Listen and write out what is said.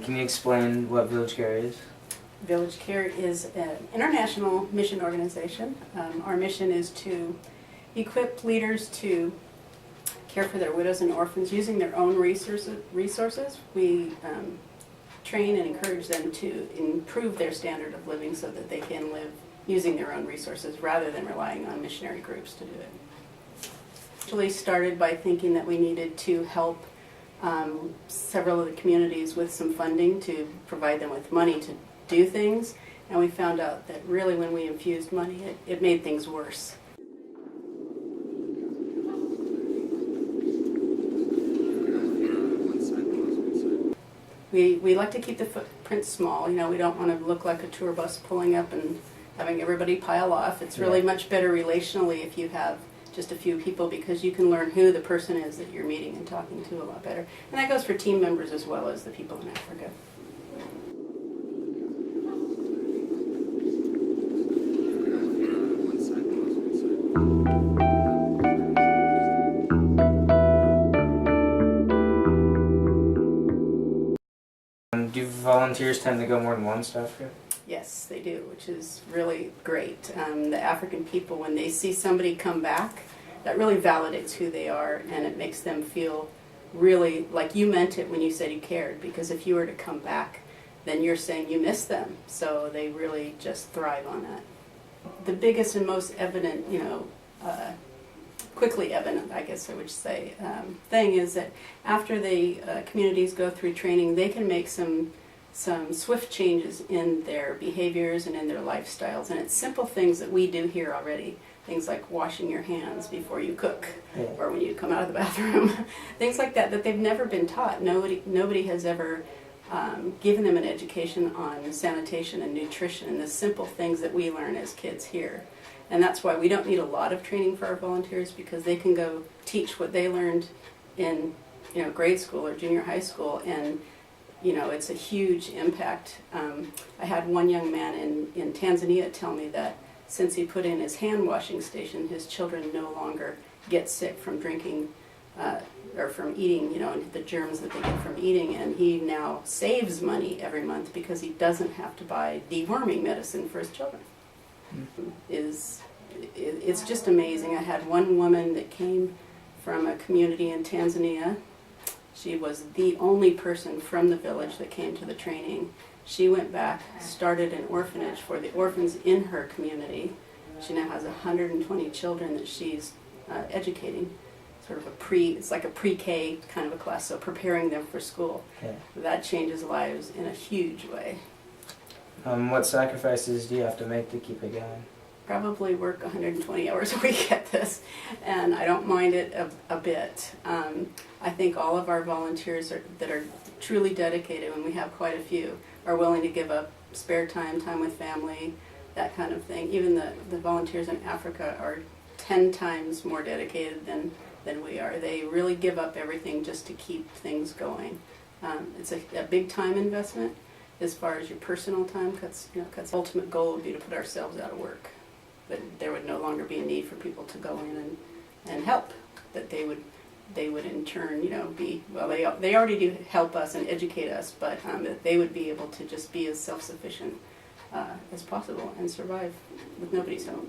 Can you explain what Village Care is? Village Care is an international mission organization. Our mission is to equip leaders to care for their widows and orphans using their own resources. We train and encourage them to improve their standard of living so that they can live using their own resources rather than relying on missionary groups to do it. Actually started by thinking that we needed to help several of the communities with some funding to provide them with money to do things, and we found out that really when we infused money it made things worse. We like to keep the footprint small. You know, we don't want to look like a tour bus pulling up and having everybody pile off. It's really much better relationally if you have just a few people, because you can learn who the person is that you're meeting and talking to a lot better. And that goes for team members as well as the people in Africa. Do volunteers tend to go more than one staff trip? Yes, they do, which is really great. The African people, when they see somebody come back, that really validates who they are, and it makes them feel really like you meant it when you said you cared, because if you were to come back, then you're saying you miss them. So they really just thrive on that. The biggest and most evident, quickly evident, I guess I would say, thing is that after the communities go through training, they can make some swift changes in their behaviors and in their lifestyles. And it's simple things that we do here already. Things like washing your hands before you cook, or when you come out of the bathroom. Things like that they've never been taught. Nobody has ever given them an education on sanitation and nutrition and the simple things that we learn as kids here. And that's why we don't need a lot of training for our volunteers, because they can go teach what they learned in grade school or junior high school, and it's a huge impact. I had one young man in Tanzania tell me that since he put in his hand washing station, his children no longer get sick from drinking or from eating, the germs that they get from eating, and he now saves money every month because he doesn't have to buy deworming medicine for his children. It's just amazing. I had one woman that came from a community in Tanzania. She was the only person from the village that came to the training. She went back, started an orphanage for the orphans in her community. She now has 120 children that she's educating, sort of it's like a pre-K kind of a class, so preparing them for school. Yeah. That changes lives in a huge way. What sacrifices do you have to make to keep it going? Probably work 120 hours a week at this, and I don't mind it a bit. I think all of our volunteers that are truly dedicated, and we have quite a few, are willing to give up spare time with family, that kind of thing. Even the volunteers in Africa are 10 times more dedicated than we are. They really give up everything just to keep things going. It's a big time investment as far as your personal time. The ultimate goal would be to put ourselves out of work. But there would no longer be a need for people to go in and help. That they would in turn, they already do help us and educate us, but that they would be able to just be as self-sufficient as possible and survive with nobody's help.